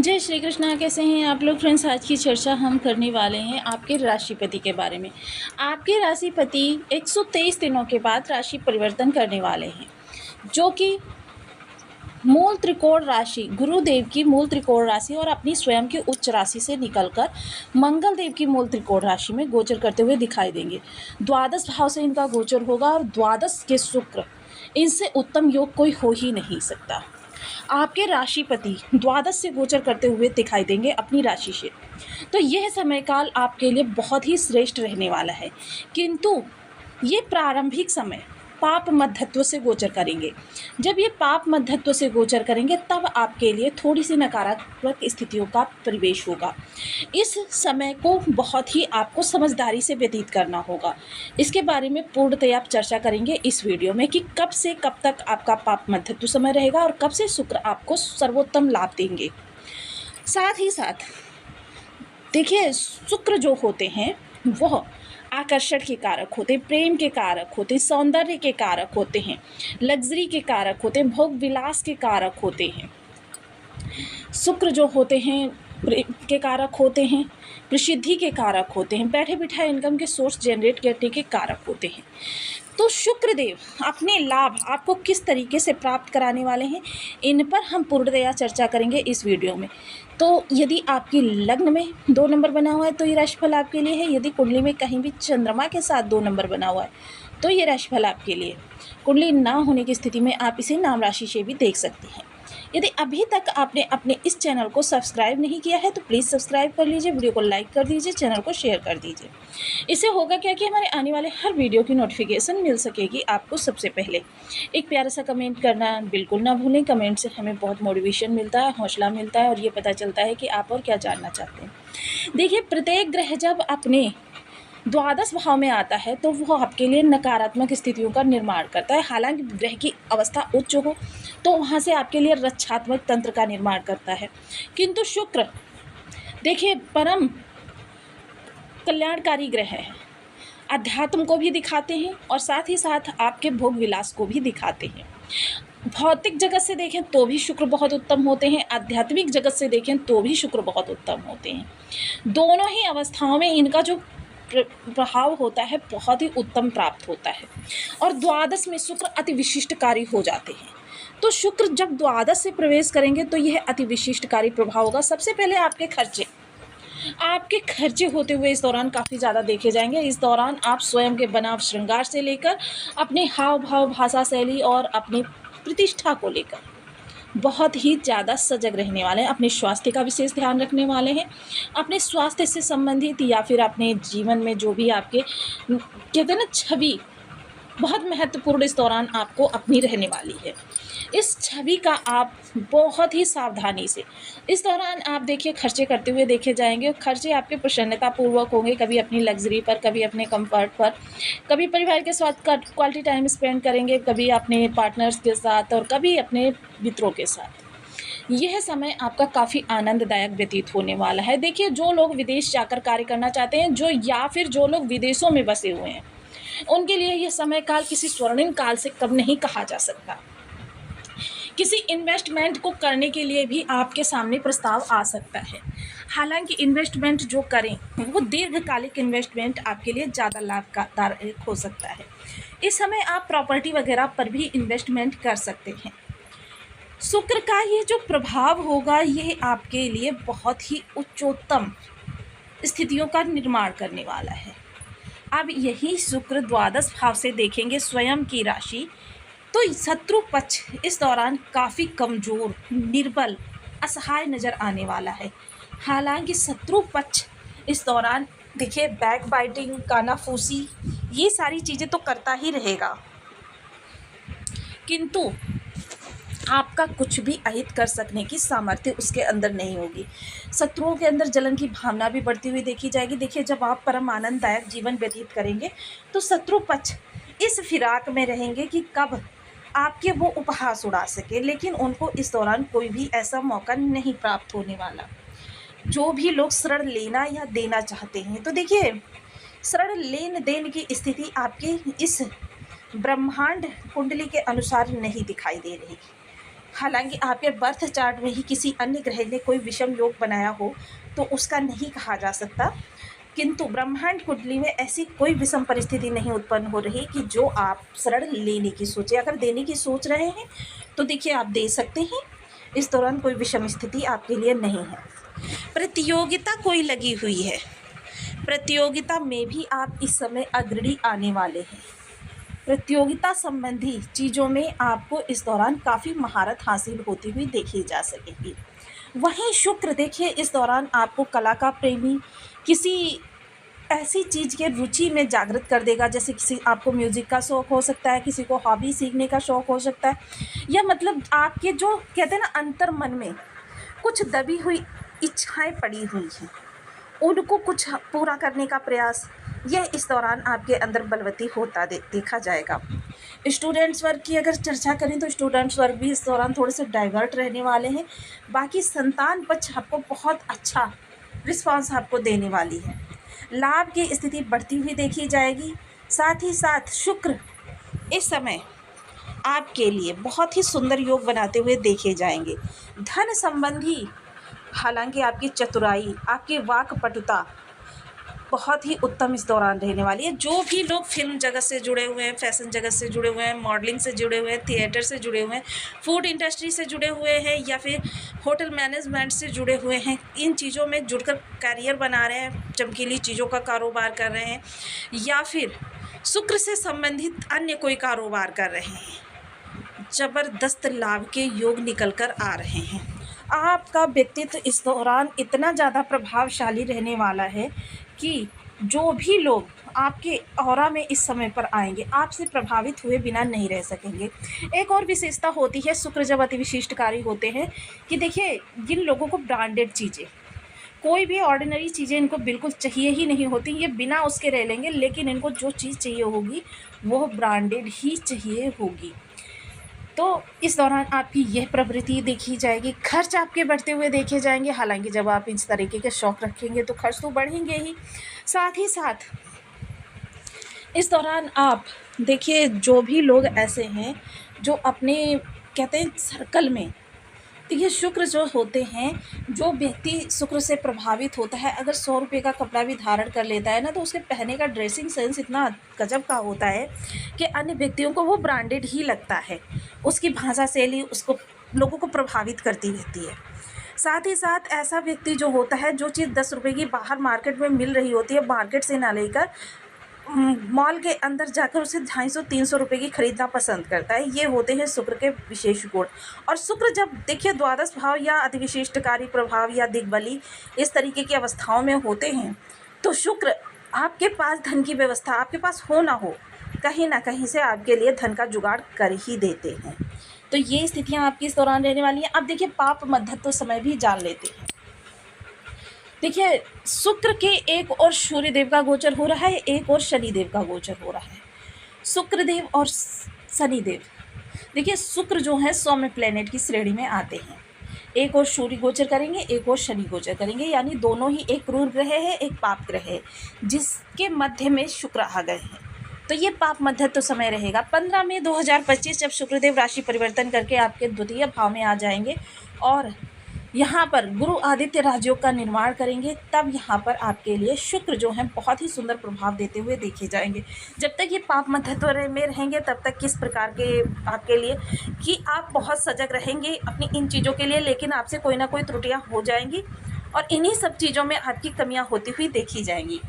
जय श्री कृष्णा। कैसे हैं आप लोग फ्रेंड्स? आज की चर्चा हम करने वाले हैं आपके राशिपति के बारे में। आपके राशिपति 123 दिनों के बाद राशि परिवर्तन करने वाले हैं, जो कि मूल त्रिकोण राशि गुरुदेव की मूल त्रिकोण राशि और अपनी स्वयं की उच्च राशि से निकलकर मंगल देव की मूल त्रिकोण राशि में गोचर करते हुए दिखाई देंगे। द्वादश भाव से इनका गोचर होगा और द्वादश के शुक्र, इनसे उत्तम योग कोई हो ही नहीं सकता। आपके राशिपति द्वादश से गोचर करते हुए दिखाई देंगे अपनी राशि से, तो यह समय काल आपके लिए बहुत ही श्रेष्ठ रहने वाला है। किंतु ये प्रारंभिक समय पाप मध्यत्व से गोचर करेंगे। जब ये पाप मध्यत्व से गोचर करेंगे तब आपके लिए थोड़ी सी नकारात्मक स्थितियों का परिवेश होगा। इस समय को बहुत ही आपको समझदारी से व्यतीत करना होगा। इसके बारे में पूर्णतया आप चर्चा करेंगे इस वीडियो में कि कब से कब तक आपका पाप मध्यत्व समय रहेगा और कब से शुक्र आपको सर्वोत्तम लाभ देंगे। साथ ही साथ देखिए, शुक्र जो होते हैं वह आकर्षण के कारक होते हैं, प्रेम के कारक होते हैं, सौंदर्य के कारक होते हैं, लग्जरी के कारक होते हैं, भोग विलास के कारक होते हैं। शुक्र जो होते हैं प्रेम के कारक होते हैं, प्रसिद्धि के कारक होते हैं, बैठे बिठाए इनकम के सोर्स जनरेट करने के कारक होते हैं। तो शुक्रदेव अपने लाभ आपको किस तरीके से प्राप्त कराने वाले हैं, इन पर हम पूर्णतया चर्चा करेंगे इस वीडियो में। तो यदि आपकी लग्न में 2 नंबर बना हुआ है तो ये राशिफल आपके लिए है। यदि कुंडली में कहीं भी चंद्रमा के साथ 2 नंबर बना हुआ है तो ये राशिफल आपके लिए। कुंडली ना होने की स्थिति में आप इसे नाम राशि से भी देख सकते हैं। यदि अभी तक आपने अपने इस चैनल को सब्सक्राइब नहीं किया है तो प्लीज़ सब्सक्राइब कर लीजिए, वीडियो को लाइक कर दीजिए, चैनल को शेयर कर दीजिए। इससे होगा क्या कि हमारे आने वाले हर वीडियो की नोटिफिकेशन मिल सकेगी आपको सबसे पहले। एक प्यारा सा कमेंट करना बिल्कुल ना भूलें। कमेंट से हमें बहुत मोटिवेशन मिलता है, हौसला मिलता है और ये पता चलता है कि आप और क्या जानना चाहते हैं। देखिए, प्रत्येक ग्रह जब अपने द्वादश भाव में आता है तो वह आपके लिए नकारात्मक स्थितियों का निर्माण करता है। हालांकि ग्रह की अवस्था उच्च हो तो वहाँ से आपके लिए रक्षात्मक तंत्र का निर्माण करता है, किंतु शुक्र देखिए परम कल्याणकारी ग्रह है। अध्यात्म को भी दिखाते हैं और साथ ही साथ आपके भोग विलास को भी दिखाते हैं। भौतिक जगत से देखें तो भी शुक्र बहुत उत्तम होते हैं, आध्यात्मिक जगत से देखें तो भी शुक्र बहुत उत्तम होते हैं। दोनों ही अवस्थाओं में इनका जो प्रभाव होता है बहुत ही उत्तम प्राप्त होता है और द्वादश में शुक्र अति विशिष्टकारी हो जाते हैं। तो शुक्र जब द्वादश से प्रवेश करेंगे तो यह अति विशिष्टकारी प्रभाव होगा। सबसे पहले आपके खर्चे होते हुए इस दौरान काफ़ी ज़्यादा देखे जाएंगे। इस दौरान आप स्वयं के बनाव श्रृंगार से लेकर अपने हाव भाव, भाषा शैली और अपनी प्रतिष्ठा को लेकर बहुत ही ज़्यादा सजग रहने वाले हैं। अपने स्वास्थ्य का विशेष ध्यान रखने वाले हैं। अपने स्वास्थ्य से संबंधित या फिर अपने जीवन में जो भी आपके कहते हैं ना छवि, बहुत महत्वपूर्ण इस दौरान आपको अपनी रहने वाली है। इस छवि का आप बहुत ही सावधानी से इस दौरान आप देखिए खर्चे करते हुए देखे जाएंगे। खर्चे आपके प्रसन्नतापूर्वक होंगे, कभी अपनी लग्जरी पर, कभी अपने कंफर्ट पर, कभी परिवार के साथ क्वालिटी टाइम स्पेंड करेंगे, कभी अपने पार्टनर्स के साथ और कभी अपने मित्रों के साथ। यह समय आपका काफ़ी आनंददायक व्यतीत होने वाला है। देखिए, जो लोग विदेश जाकर कार्य करना चाहते हैं या फिर जो लोग विदेशों में बसे हुए हैं, उनके लिए यह समय काल किसी स्वर्णिम काल से कम नहीं कहा जा सकता। किसी इन्वेस्टमेंट को करने के लिए भी आपके सामने प्रस्ताव आ सकता है। हालांकि इन्वेस्टमेंट जो करें वो दीर्घकालिक इन्वेस्टमेंट आपके लिए ज़्यादा लाभदायक हो सकता है। इस समय आप प्रॉपर्टी वगैरह पर भी इन्वेस्टमेंट कर सकते हैं। शुक्र का ये जो प्रभाव होगा ये आपके लिए बहुत ही उच्चोत्तम स्थितियों का निर्माण करने वाला है। अब यही शुक्र द्वादश भाव से देखेंगे स्वयं की राशि, तो शत्रु पक्ष इस दौरान काफ़ी कमज़ोर, निर्बल, असहाय नज़र आने वाला है। हालांकि शत्रु पक्ष इस दौरान देखिए बैक बाइटिंग, कानाफूसी, ये सारी चीज़ें तो करता ही रहेगा, किंतु आपका कुछ भी अहित कर सकने की सामर्थ्य उसके अंदर नहीं होगी। शत्रुओं के अंदर जलन की भावना भी बढ़ती हुई देखी जाएगी। देखिए, जब आप परम आनंददायक जीवन व्यतीत करेंगे तो शत्रु पक्ष इस फिराक में रहेंगे कि कब आपके वो उपहास उड़ा सके, लेकिन उनको इस दौरान कोई भी ऐसा मौका नहीं प्राप्त होने वाला। जो भी लोग ऋण लेना या देना चाहते हैं, तो देखिए ऋण लेन देन की स्थिति आपकी इस ब्रह्मांड कुंडली के अनुसार नहीं दिखाई दे रही। हालांकि आपके बर्थ चार्ट में ही किसी अन्य ग्रह ने कोई विषम योग बनाया हो तो उसका नहीं कहा जा सकता, किंतु ब्रह्मांड कुंडली में ऐसी कोई विषम परिस्थिति नहीं उत्पन्न हो रही कि जो आप ऋण लेने की सोचे। अगर देने की सोच रहे हैं तो देखिए आप दे सकते हैं, इस दौरान कोई विषम स्थिति आपके लिए नहीं है। प्रतियोगिता कोई लगी हुई है, प्रतियोगिता में भी आप इस समय अग्रणी आने वाले हैं। प्रतियोगिता संबंधी चीज़ों में आपको इस दौरान काफ़ी महारत हासिल होती हुई देखी जा सकेगी। वहीं शुक्र देखिए इस दौरान आपको कला का प्रेमी, किसी ऐसी चीज़ के रुचि में जागृत कर देगा, जैसे किसी आपको म्यूज़िक का शौक़ हो सकता है, किसी को हॉबी सीखने का शौक़ हो सकता है, या मतलब आपके जो कहते हैं ना अंतर मन में कुछ दबी हुई इच्छाएं पड़ी हुई हैं, उनको कुछ पूरा करने का प्रयास यह इस दौरान आपके अंदर बलवती होता देखा जाएगा। स्टूडेंट्स वर्ग की अगर चर्चा करें तो स्टूडेंट्स वर्ग भी इस दौरान थोड़े से डाइवर्ट रहने वाले हैं। बाकी संतान पक्ष आपको बहुत अच्छा रिस्पांस आपको देने वाली है। लाभ की स्थिति बढ़ती हुई देखी जाएगी। साथ ही साथ शुक्र इस समय आपके लिए बहुत ही सुंदर योग बनाते हुए देखे जाएंगे। धन संबंधी हालांकि आपकी चतुराई, आपकी वाक्पटुता बहुत ही उत्तम इस दौरान रहने वाली है। जो भी लोग फिल्म जगत से जुड़े हुए हैं, फैशन जगत से जुड़े हुए हैं, मॉडलिंग से जुड़े हुए हैं, थिएटर से जुड़े हुए हैं, फूड इंडस्ट्री से जुड़े हुए हैं, या फिर होटल मैनेजमेंट से जुड़े हुए हैं, इन चीज़ों में जुड़कर करियर बना रहे हैं, चमकीली चीज़ों का कारोबार कर रहे हैं, या फिर शुक्र से संबंधित अन्य कोई कारोबार कर रहे हैं, ज़बरदस्त लाभ के योग निकल कर आ रहे हैं। आपका व्यक्तित्व इस दौरान इतना ज़्यादा प्रभावशाली रहने वाला है कि जो भी लोग आपके ऑरा में इस समय पर आएंगे आपसे प्रभावित हुए बिना नहीं रह सकेंगे। एक और विशेषता होती है शुक्र जब अति विशिष्टकारी होते हैं कि देखिए जिन लोगों को ब्रांडेड चीज़ें, कोई भी ऑर्डिनरी चीज़ें इनको बिल्कुल चाहिए ही नहीं होती, ये बिना उसके रह लेंगे, लेकिन इनको जो चीज़ चाहिए होगी वो ब्रांडेड ही चाहिए होगी। तो इस दौरान आपकी यह प्रवृत्ति देखी जाएगी। खर्च आपके बढ़ते हुए देखे जाएंगे। हालांकि जब आप इस तरीके के शौक़ रखेंगे तो खर्च तो बढ़ेंगे ही। साथ ही साथ इस दौरान आप देखिए जो भी लोग ऐसे हैं जो अपने कहते हैं सर्कल में, देखिए शुक्र जो होते हैं, जो व्यक्ति शुक्र से प्रभावित होता है, अगर 100 रुपये का कपड़ा भी धारण कर लेता है ना तो उसके पहनने का ड्रेसिंग सेंस इतना गजब का होता है कि अन्य व्यक्तियों को वो ब्रांडेड ही लगता है। उसकी भाषा शैली उसको लोगों को प्रभावित करती रहती है। साथ ही साथ ऐसा व्यक्ति जो होता है, जो चीज़ 10 रुपये की बाहर मार्केट में मिल रही होती है, मार्केट से ना लेकर मॉल के अंदर जाकर उसे 250-300 रुपये की खरीदना पसंद करता है। ये होते हैं शुक्र के विशेष गुण। और शुक्र जब देखिए द्वादश भाव या अतिविशिष्टकारी प्रभाव या दिग्बली इस तरीके की अवस्थाओं में होते हैं तो शुक्र आपके पास धन की व्यवस्था, आपके पास हो ना हो, कहीं ना कहीं से आपके लिए धन का जुगाड़ कर ही देते हैं। तो ये स्थितियाँ आपकी इस दौरान रहने वाली हैं। अब देखिए पाप मध्य समय भी जान लेते हैं। देखिए शुक्र के एक और सूर्य देव का गोचर हो रहा है, एक और शनि देव का गोचर हो रहा है। शुक्र देव और शनि देव, देखिए शुक्र जो है सौम्य प्लेनेट की श्रेणी में आते हैं। एक और सूर्य गोचर करेंगे, एक और शनि गोचर करेंगे, यानी दोनों ही एक क्रूर ग्रह है, एक पाप ग्रह है, जिसके मध्य में शुक्र आ गए हैं। तो ये पाप मध्य तो समय रहेगा। 15 मई 2025 जब शुक्रदेव राशि परिवर्तन करके आपके द्वितीय भाव में आ जाएंगे और यहाँ पर गुरु आदित्य राजयोग का निर्माण करेंगे, तब यहाँ पर आपके लिए शुक्र जो है बहुत ही सुंदर प्रभाव देते हुए देखे जाएंगे। जब तक ये पाप मध्यत्व में रहेंगे तब तक किस प्रकार के आपके लिए कि आप बहुत सजग रहेंगे अपनी इन चीज़ों के लिए, लेकिन आपसे कोई ना कोई त्रुटियाँ हो जाएंगी और इन्हीं सब चीज़ों में आपकी कमियाँ होती हुई देखी जाएंगी।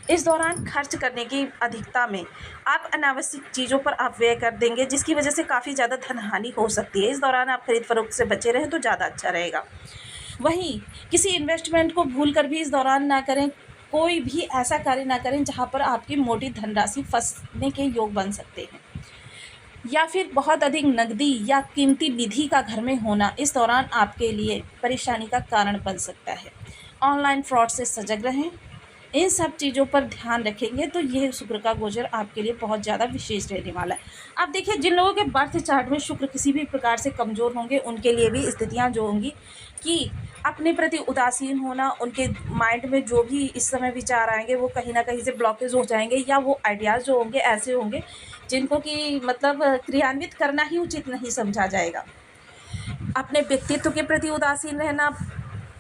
इस दौरान खर्च करने की अधिकता में आप अनावश्यक चीज़ों पर आप व्यय कर देंगे, जिसकी वजह से काफ़ी ज़्यादा धन हानि हो सकती है। इस दौरान आप खरीद फरोख्त से बचे रहें तो ज़्यादा अच्छा रहेगा। वहीं किसी इन्वेस्टमेंट को भूल कर भी इस दौरान ना करें, कोई भी ऐसा कार्य ना करें जहां पर आपकी मोटी धनराशि फंसने के योग बन सकते हैं, या फिर बहुत अधिक नकदी या कीमती निधि का घर में होना इस दौरान आपके लिए परेशानी का कारण बन सकता है। ऑनलाइन फ्रॉड से सजग रहें। इन सब चीज़ों पर ध्यान रखेंगे तो ये शुक्र का गोचर आपके लिए बहुत ज़्यादा विशेष रहने वाला है। अब देखिए, जिन लोगों के बर्थ चार्ट में शुक्र किसी भी प्रकार से कमज़ोर होंगे, उनके लिए भी स्थितियाँ जो होंगी कि अपने प्रति उदासीन होना, उनके माइंड में जो भी इस समय विचार आएंगे वो कहीं ना कहीं से ब्लॉकेज हो जाएंगे, या वो आइडियाज़ जो होंगे ऐसे होंगे जिनको कि मतलब क्रियान्वित करना ही उचित नहीं समझा जाएगा। अपने व्यक्तित्व के प्रति उदासीन रहना,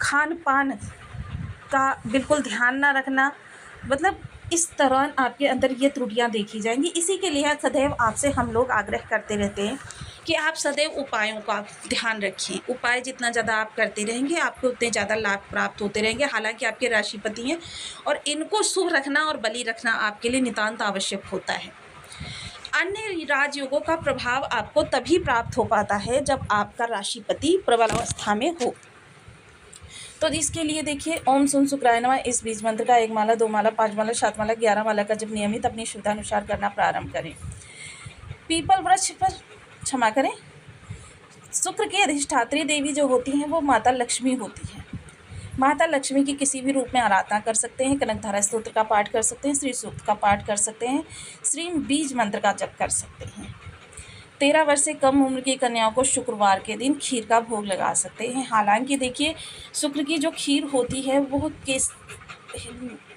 खान पान का बिल्कुल ध्यान ना रखना, मतलब इस दौरान आपके अंदर ये त्रुटियां देखी जाएंगी। इसी के लिए सदैव आपसे हम लोग आग्रह करते रहते हैं कि आप सदैव उपायों का ध्यान रखें। उपाय जितना ज़्यादा आप करते रहेंगे, आपको उतने ज़्यादा लाभ प्राप्त होते रहेंगे। हालांकि आपके राशिपति हैं और इनको शुभ रखना और बलि रखना आपके लिए नितांत आवश्यक होता है। अन्य राजयोगों का प्रभाव आपको तभी प्राप्त हो पाता है जब आपका राशिपति प्रबल अवस्था में हो। तो इसके लिए देखिए, ओम सुन शुक्राय नमः इस बीज मंत्र का 1 माला, 2 माला, 5 माला, 7 माला, 11 माला का जब नियमित अपनी शुद्धानुसार करना प्रारंभ करें। पीपल वृक्ष पर क्षमा करें, शुक्र की अधिष्ठात्री देवी जो होती हैं वो माता लक्ष्मी होती हैं। माता लक्ष्मी की किसी भी रूप में आराधना कर सकते हैं, कनकधारा स्तोत्र का पाठ कर सकते हैं, श्री सूक्त का पाठ कर सकते हैं, श्री बीज मंत्र का जप कर सकते हैं। 13 वर्ष से कम उम्र की कन्याओं को शुक्रवार के दिन खीर का भोग लगा सकते हैं। हालांकि देखिए, शुक्र की जो खीर होती है वो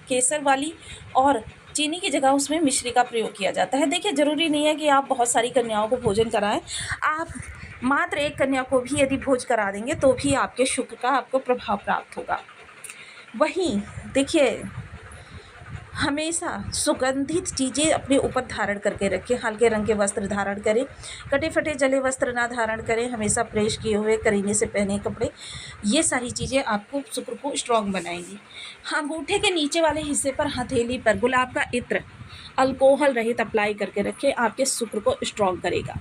केसर वाली और चीनी की जगह उसमें मिश्री का प्रयोग किया जाता है। देखिए, ज़रूरी नहीं है कि आप बहुत सारी कन्याओं को भोजन कराएं। आप मात्र एक कन्या को भी यदि भोज करा देंगे तो भी आपके शुक्र का आपको प्रभाव प्राप्त होगा। वहीं देखिए, हमेशा सुगंधित चीज़ें अपने ऊपर धारण करके रखें। हल्के रंग के वस्त्र धारण करें, कटे फटे जले वस्त्र ना धारण करें, हमेशा प्रेस किए हुए करीने से पहने कपड़े। ये सारी चीज़ें आपको शुक्र को स्ट्रॉन्ग बनाएंगी। अंगूठे के नीचे वाले हिस्से पर हथेली पर गुलाब का इत्र अल्कोहल रहित अप्लाई करके रखें, आपके शुक्र को स्ट्रॉन्ग करेगा।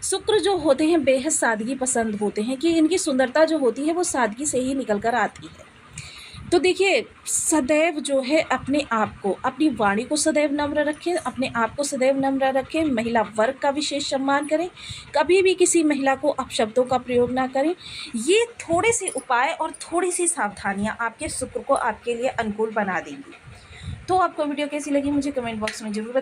शुक्र जो होते हैं बेहद सादगी पसंद होते हैं, कि इनकी सुंदरता जो होती है वो सादगी से ही निकल कर आती है। तो देखिए, सदैव जो है अपने आप को, अपनी वाणी को सदैव नम्र रखें, अपने आप को सदैव नम्र रखें। महिला वर्ग का विशेष सम्मान करें, कभी भी किसी महिला को अपशब्दों का प्रयोग ना करें। ये थोड़े से उपाय और थोड़ी सी सावधानियां आपके शुक्र को आपके लिए अनुकूल बना देंगी। तो आपको वीडियो कैसी लगी मुझे कमेंट बॉक्स में जरूर बताएं।